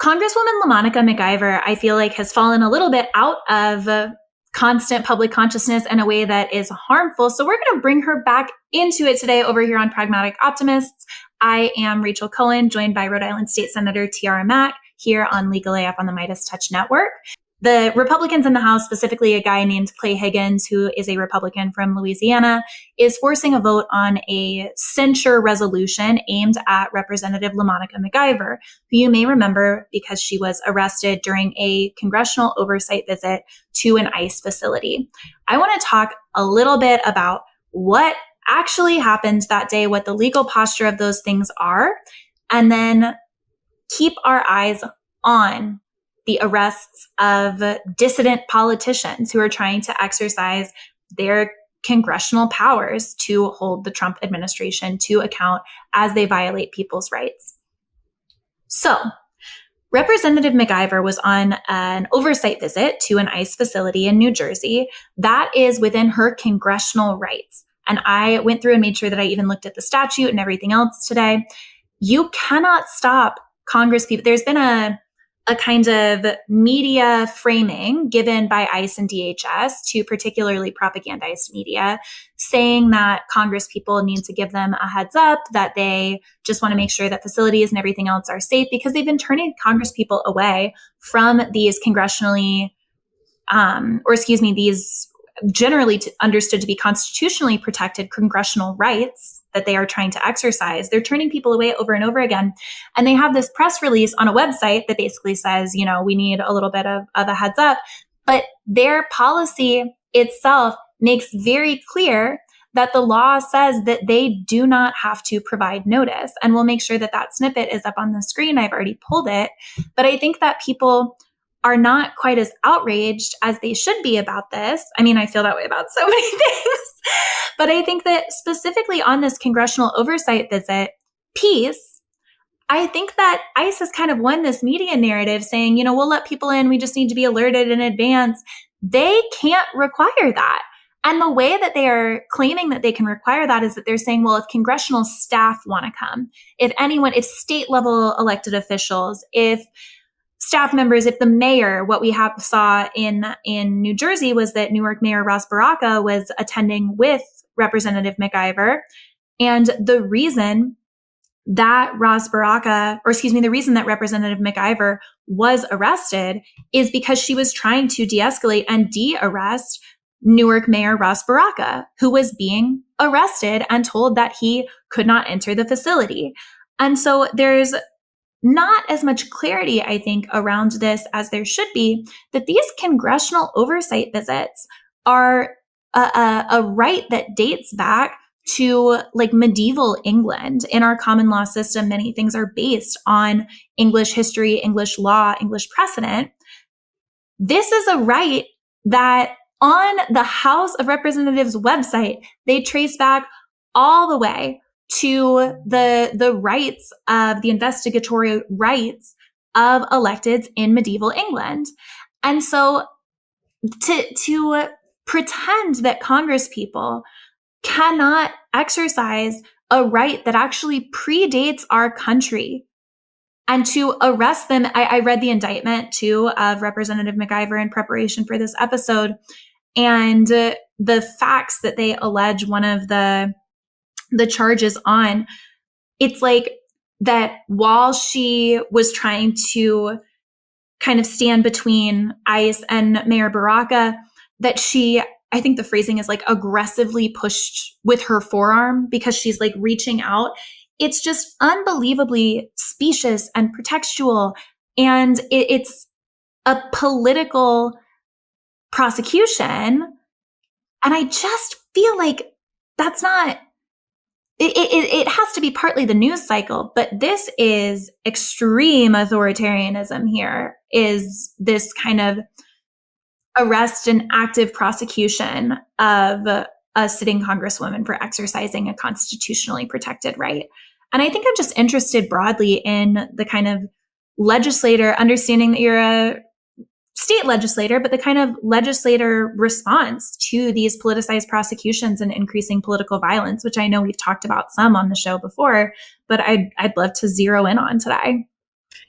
Congresswoman LaMonica McIver, I feel like, has fallen a little bit out of constant public consciousness in a way that is harmful. So we're going to bring her back into it today over here on Pragmatic Optimists. I am Rachel Cohen, joined by Rhode Island State Senator Tiara Mack here on Legal AF on the Midas Touch Network. The Republicans in the House, specifically a guy named Clay Higgins, who is a Republican from Louisiana, is forcing a vote on a censure resolution aimed at Representative LaMonica McIver, who you may remember because she was arrested during a congressional oversight visit to an ICE facility. I want to talk a little bit about what actually happened that day, what the legal posture of those things are, and then keep our eyes on the arrests of dissident politicians who are trying to exercise their congressional powers to hold the Trump administration to account as they violate people's rights. So, Representative McIver was on an oversight visit to an ICE facility in New Jersey. That is within her congressional rights. And I went through and made sure that I even looked at the statute and everything else today. You cannot stop Congress people. There's been a kind of media framing given by ICE and DHS to particularly propagandized media, saying that Congress people need to give them a heads up, that they just want to make sure that facilities and everything else are safe, because they've been turning Congress people away from these these generally understood to be constitutionally protected congressional rights that they are trying to exercise. They're turning people away over and over again. And they have this press release on a website that basically says, we need a little bit of a heads up. But their policy itself makes very clear that the law says that they do not have to provide notice. And we'll make sure that that snippet is up on the screen. I've already pulled it. But I think that people are not quite as outraged as they should be about this. I mean, I feel that way about so many things. But I think that specifically on this congressional oversight visit piece, I think that ICE has kind of won this media narrative saying, we'll let people in. We just need to be alerted in advance. They can't require that. And the way that they are claiming that they can require that is that they're saying, well, if congressional staff want to come, if state level elected officials, if staff members, if the mayor, what we saw in New Jersey was that Newark Mayor Ras Baraka was attending with Representative McIver. And the reason that the reason that Representative McIver was arrested is because she was trying to de-escalate and de-arrest Newark Mayor Ras Baraka, who was being arrested and told that he could not enter the facility. And so there's not as much clarity, I think, around this as there should be, that these congressional oversight visits are a right that dates back to like medieval England. In our common law system, many things are based on English history, English law, English precedent. This is a right that on the House of Representatives website, they trace back all the way to the rights of the investigatory rights of electeds in medieval England. And so to pretend that Congress people cannot exercise a right that actually predates our country and to arrest them. I read the indictment too of Representative McIver in preparation for this episode, and the facts that they allege one of the charges on, it's like that while she was trying to kind of stand between ICE and Mayor Baraka, that she, I think the phrasing is like aggressively pushed with her forearm because she's like reaching out. It's just unbelievably specious and pretextual. And it's a political prosecution. And I just feel like that's not, it has to be partly the news cycle, but this is extreme authoritarianism here, is this kind of arrest and active prosecution of a sitting congresswoman for exercising a constitutionally protected right. And I think I'm just interested broadly in the kind of legislator, understanding that you're a state legislator, but the kind of legislator response to these politicized prosecutions and increasing political violence, which I know we've talked about some on the show before, but I'd love to zero in on today.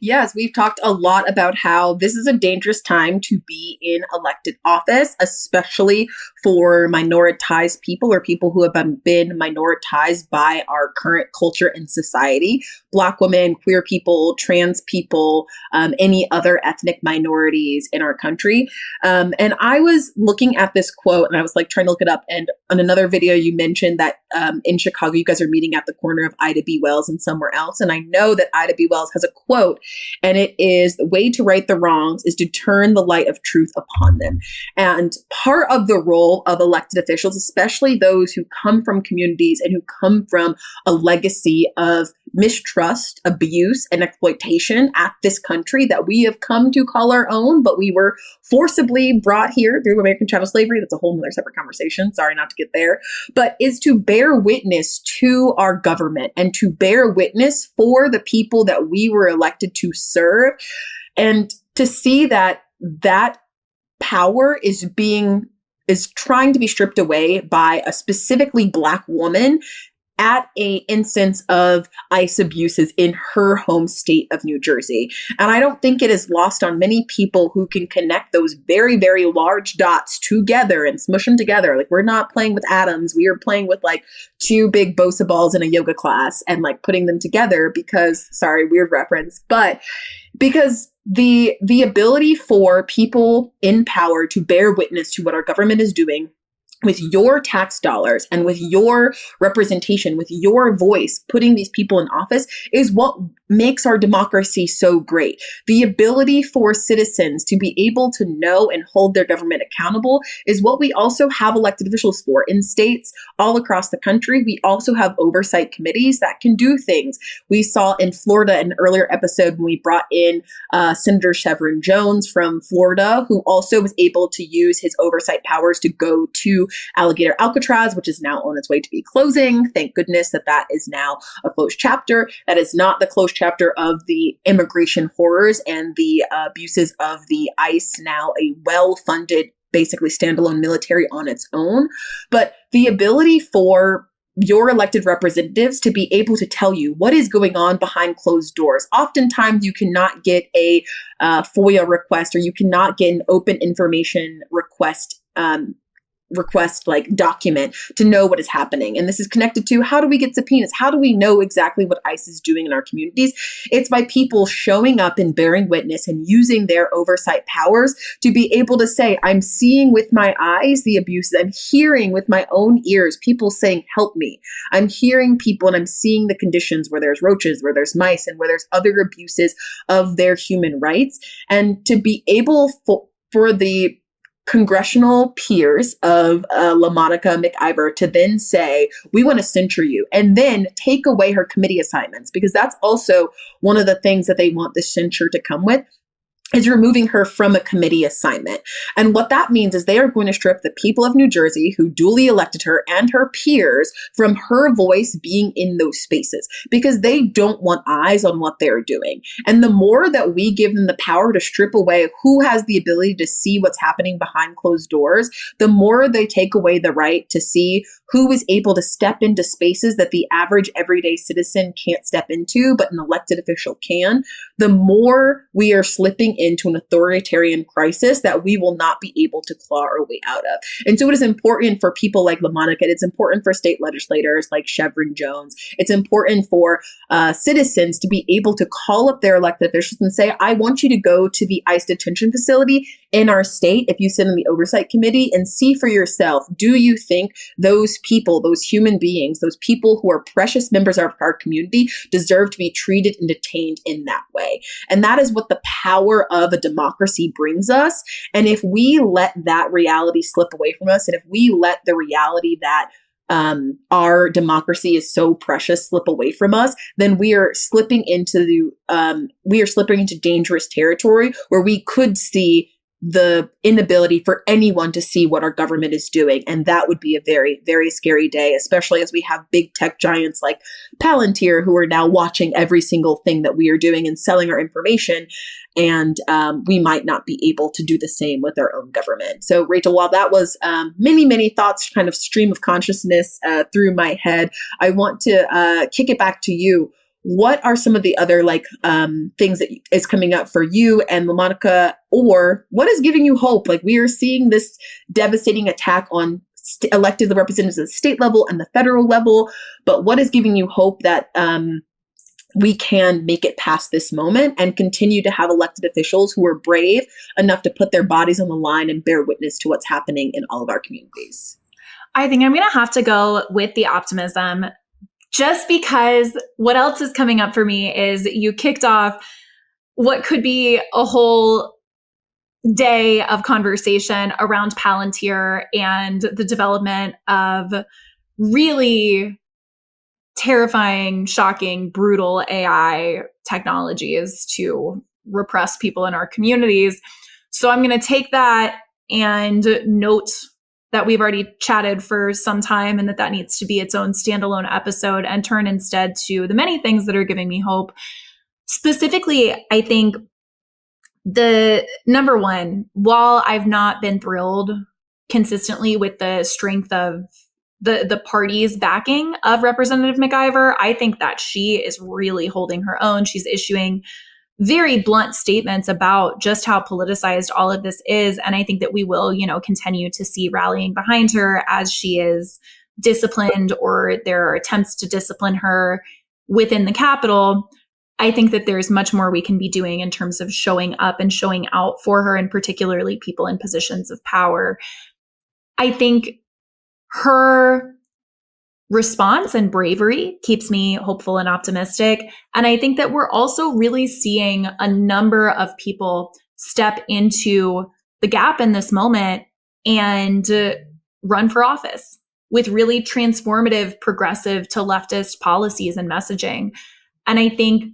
Yes, we've talked a lot about how this is a dangerous time to be in elected office, especially for minoritized people or people who have been minoritized by our current culture and society. Black women, queer people, trans people, any other ethnic minorities in our country. And I was looking at this quote and I was like trying to look it up. And on another video, you mentioned that in Chicago, you guys are meeting at the corner of Ida B. Wells and somewhere else. And I know that Ida B. Wells has a quote, and it is, "The way to right the wrongs is to turn the light of truth upon them." And part of the role of elected officials, especially those who come from communities and who come from a legacy of mistrust, abuse, and exploitation at this country that we have come to call our own, but we were forcibly brought here through American chattel slavery. That's a whole nother separate conversation. Sorry not to get there, but is to bear witness to our government and to bear witness for the people that we were elected to serve, and to see that that power is trying to be stripped away by a specifically Black woman at a instance of ICE abuses in her home state of New Jersey. And I don't think it is lost on many people who can connect those very, very large dots together and smush them together. Like, we're not playing with atoms. We are playing with like two big Bosa balls in a yoga class and like putting them together because, sorry, weird reference, but because the ability for people in power to bear witness to what our government is doing with your tax dollars and with your representation, with your voice, putting these people in office is what makes our democracy so great. The ability for citizens to be able to know and hold their government accountable is what we also have elected officials for. In states all across the country, we also have oversight committees that can do things. We saw in Florida in an earlier episode when we brought in Senator Chevron Jones from Florida, who also was able to use his oversight powers to go to Alligator Alcatraz, which is now on its way to be closing. Thank goodness that that is now a closed chapter. That is not the closed chapter of the immigration horrors and the abuses of the ICE, now a well-funded, basically standalone military on its own. But the ability for your elected representatives to be able to tell you what is going on behind closed doors. Oftentimes you cannot get a FOIA request, or you cannot get an open information request like document to know what is happening. And this is connected to, how do we get subpoenas? How do we know exactly what ICE is doing in our communities? It's by people showing up and bearing witness and using their oversight powers to be able to say, I'm seeing with my eyes the abuses. I'm hearing with my own ears people saying, help me. I'm hearing people and I'm seeing the conditions where there's roaches, where there's mice, and where there's other abuses of their human rights. And to be able for the congressional peers of LaMonica McIver to then say, we want to censure you, and then take away her committee assignments, because that's also one of the things that they want the censure to come with, is removing her from a committee assignment. And what that means is they are going to strip the people of New Jersey who duly elected her and her peers from her voice being in those spaces, because they don't want eyes on what they're doing. And the more that we give them the power to strip away who has the ability to see what's happening behind closed doors, the more they take away the right to see who is able to step into spaces that the average everyday citizen can't step into, but an elected official can, the more we are slipping into an authoritarian crisis that we will not be able to claw our way out of. And so it is important for people like LaMonica, it's important for state legislators like Chevron Jones, it's important for citizens to be able to call up their elected officials and say, I want you to go to the ICE detention facility in our state, if you sit in the oversight committee, and see for yourself, do you think those people, those human beings, those people who are precious members of our community deserve to be treated and detained in that way? And that is what the power of a democracy brings us. And if we let that reality slip away from us, and if we let the reality that our democracy is so precious slip away from us, then we are slipping into dangerous territory where we could see the inability for anyone to see what our government is doing. And that would be a very, very scary day, especially as we have big tech giants like Palantir who are now watching every single thing that we are doing and selling our information. And we might not be able to do the same with our own government. So Rachel, while that was many, many thoughts, kind of stream of consciousness through my head, I want to kick it back to you. what are some of the other things that is coming up for you and LaMonica, or what is giving you hope? Like, we are seeing this devastating attack on elected representatives at the state level and the federal level, but what is giving you hope that we can make it past this moment and continue to have elected officials who are brave enough to put their bodies on the line and bear witness to what's happening in all of our communities? I think I'm going to have to go with the optimism, just because what else is coming up for me is you kicked off what could be a whole day of conversation around Palantir and the development of really terrifying, shocking, brutal AI technologies to repress people in our communities. So I'm going to take that and note that we've already chatted for some time and that needs to be its own standalone episode, and turn instead to the many things that are giving me hope. Specifically, I think the number one, while I've not been thrilled consistently with the strength of the party's backing of Representative McIver, I think that she is really holding her own. She's issuing very blunt statements about just how politicized all of this is. And I think that we will, continue to see rallying behind her as she is disciplined, or there are attempts to discipline her within the Capitol. I think that there's much more we can be doing in terms of showing up and showing out for her, and particularly people in positions of power. I think her response and bravery keeps me hopeful and optimistic. And I think that we're also really seeing a number of people step into the gap in this moment and run for office with really transformative, progressive to leftist policies and messaging. And I think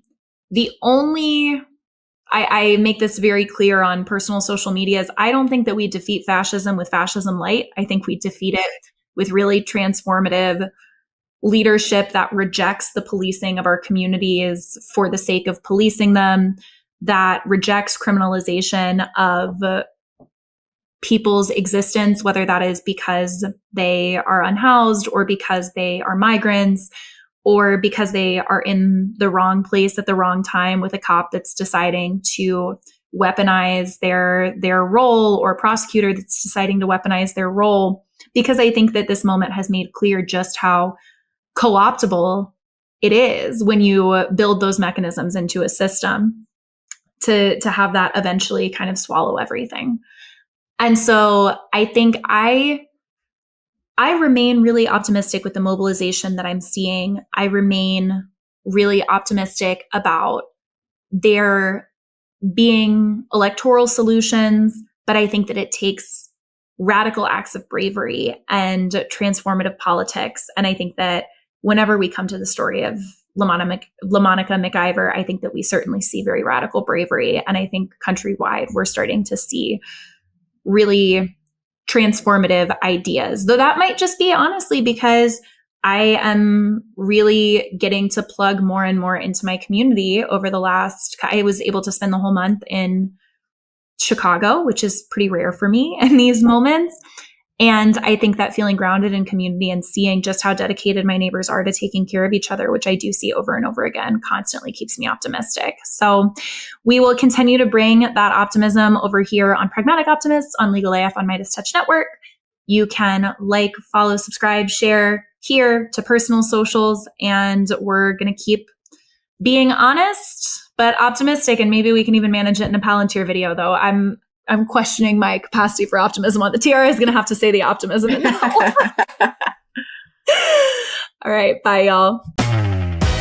I make this very clear on personal social media, is I don't think that we defeat fascism with fascism light. I think we defeat it with really transformative leadership that rejects the policing of our communities for the sake of policing them, that rejects criminalization of people's existence, whether that is because they are unhoused or because they are migrants or because they are in the wrong place at the wrong time with a cop that's deciding to weaponize their role, or a prosecutor that's deciding to weaponize their role. Because I think that this moment has made clear just how co-optable it is when you build those mechanisms into a system to have that eventually kind of swallow everything. And so I think I remain really optimistic with the mobilization that I'm seeing. I remain really optimistic about there being electoral solutions, but I think that it takes radical acts of bravery and transformative politics. And I think that whenever we come to the story of LaMonica McIver, I think that we certainly see very radical bravery. And I think countrywide, we're starting to see really transformative ideas, though that might just be honestly because I am really getting to plug more and more into my community over I was able to spend the whole month in Chicago, which is pretty rare for me in these moments. And I think that feeling grounded in community and seeing just how dedicated my neighbors are to taking care of each other, which I do see over and over again, constantly keeps me optimistic. So we will continue to bring that optimism over here on Pragmatic Optimists on Legal AF on Midas Touch Network. You can like, follow, subscribe, share here to personal socials, and we're going to keep being honest, but optimistic. And maybe we can even manage it in a Palantir video, though. I'm questioning my capacity for optimism on the Tiara is going to have to say the optimism. All right. Bye, y'all.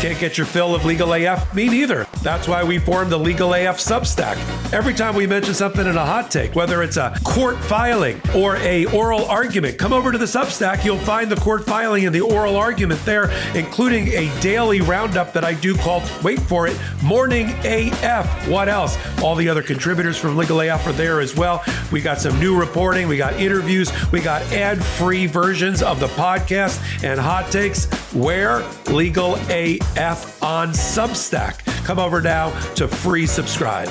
Can't get your fill of Legal AF? Me neither. That's why we formed the Legal AF Substack. Every time we mention something in a hot take, whether it's a court filing or a oral argument, come over to the Substack. You'll find the court filing and the oral argument there, including a daily roundup that I do called, wait for it, Morning AF. What else? All the other contributors from Legal AF are there as well. We got some new reporting. We got interviews. We got ad-free versions of the podcast and hot takes. Where? Legal AF on Substack. Come over now to free subscribe.